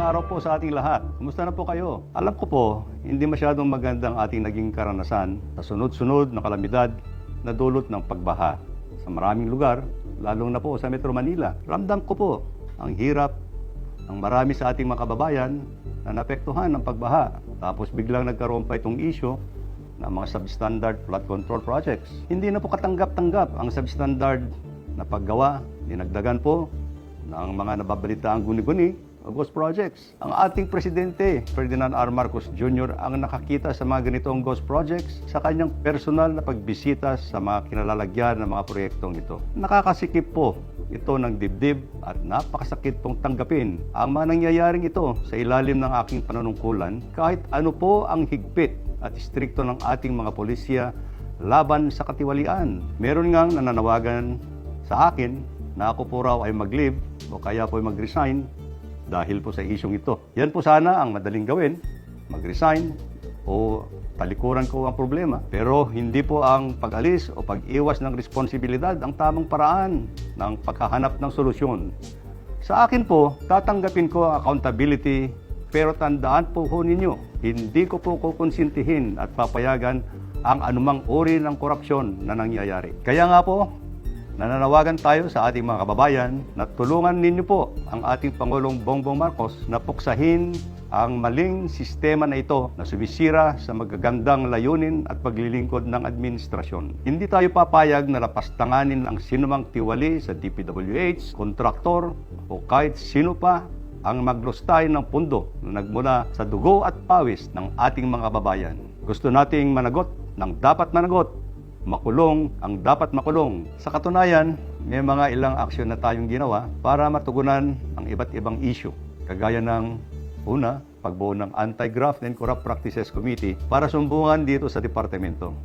araw po sa ating lahat. Kumusta na po kayo? Alam ko po, hindi masyadong magandang ating naging karanasan sa sunod-sunod na kalamidad na dulot ng pagbaha sa maraming lugar, lalong na po sa Metro Manila. Ramdam ko po ang hirap ng marami sa ating mga kababayan na naapektuhan ng pagbaha. Tapos biglang nagkaroon pa itong issue ng mga substandard flood control projects. Hindi na po katanggap-tanggap ang substandard na paggawa, dinagdagan po ng mga nababalitaang guni-guni o ghost projects. Ang ating presidente, Ferdinand R. Marcos Jr. ang nakakita sa mga ganitong ghost projects sa kanyang personal na pagbisita sa mga kinalalagyan ng mga proyektong ito. Nakakasikip po ito ng dibdib at napakasakit pong tanggapin ang mga nangyayaring ito sa ilalim ng aking panunungkulan kahit ano po ang higpit at istrikto ng ating mga pulisya laban sa katiwalian. Meron ngang nananawagan sa akin na ako po raw ay mag-leave o kaya po ay mag-resign dahil po sa isyong ito. Yan po sana ang madaling gawin, mag-resign o talikuran ko ang problema. Pero hindi po ang pag-alis o pag-iwas ng responsibilidad ang tamang paraan ng paghahanap ng solusyon. Sa akin po, tatanggapin ko ang accountability, pero tandaan po ninyo, hindi ko po kukonsintihin at papayagan ang anumang uri ng korupsyon na nangyayari. Kaya nga po, nananawagan tayo sa ating mga kababayan na tulungan ninyo po ang ating Pangulong Bongbong Marcos na puksahin ang maling sistema na ito na sumisira sa magagandang layunin at paglilingkod ng administrasyon. Hindi tayo papayag na lapastanganin ang sinumang tiwali sa DPWH, kontraktor o kahit sino pa ang maglustay ng pundo na nagmula sa dugo at pawis ng ating mga kababayan. Gusto nating managot ng dapat managot, makulong ang dapat makulong. Sa katunayan, may mga ilang aksyon na tayong ginawa para matugunan ang iba't ibang issue. Kagaya ng una, pagbuo ng Anti-Graft and Corrupt Practices Committee para sumbungan dito sa departamento.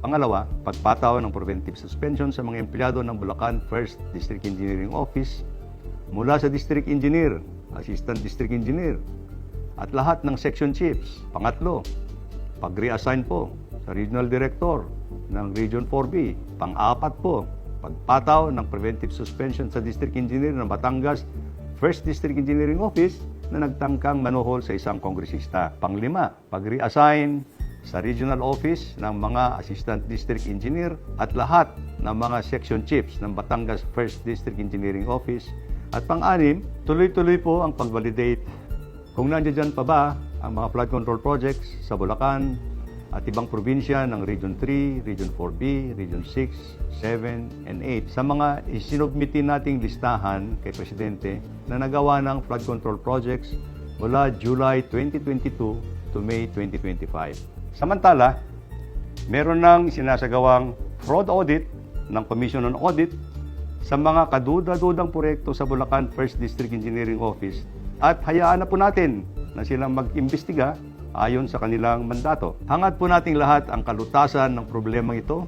Pangalawa, pagpataw ng preventive suspension sa mga empleyado ng Bulacan 1st District Engineering Office mula sa District Engineer, Assistant District Engineer, at lahat ng section chiefs. Pangatlo, pag-reassign po sa Regional Director ng Region 4B. Pang-apat po, pagpataw ng preventive suspension sa District Engineer ng Batangas 1st District Engineering Office na nagtangkang manuhol sa isang kongresista. Pang-lima, pag-reassign sa Regional Office ng mga Assistant District Engineer at lahat ng mga section chiefs ng Batangas 1st District Engineering Office. At pang-anim, tuloy-tuloy po ang pag-validate kung nandiyan pa ba ang mga flood control projects sa Bulacan at ibang probinsya ng Region 3, Region 4B, Region 6, 7, and 8 sa mga isinubmitin nating listahan kay Presidente na nagawa ng flood control projects mula July 2022 to May 2025. Samantala, meron nang sinasagawang fraud audit ng Commission on Audit sa mga kaduda-dudang proyekto sa Bulacan 1st District Engineering Office at hayaan na po natin na silang mag-imbestiga ayon sa kanilang mandato. Hangad po nating lahat ang kalutasan ng problemang ito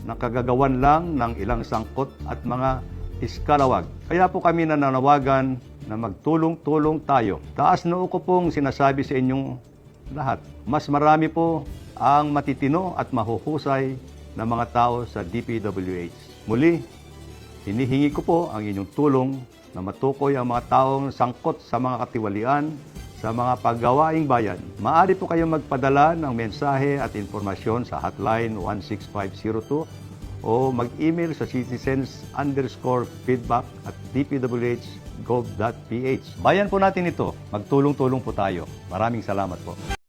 na kagagawan lang ng ilang sangkot at mga iskalawag. Kaya po kami nananawagan na magtulong-tulong tayo. Taas noo ko pong sinasabi sa inyong lahat. Mas marami po ang matitino at mahuhusay na mga tao sa DPWH. Muli, hinihingi ko po ang inyong tulong na matukoy ang mga taong sangkot sa mga katiwalian sa mga paggawaing bayan. Maaari po kayong magpadala ng mensahe at informasyon sa hotline 16502 o mag-email sa citizens_feedback@dpwh.gov.ph. Bayan po natin ito. Magtulong-tulong po tayo. Maraming salamat po.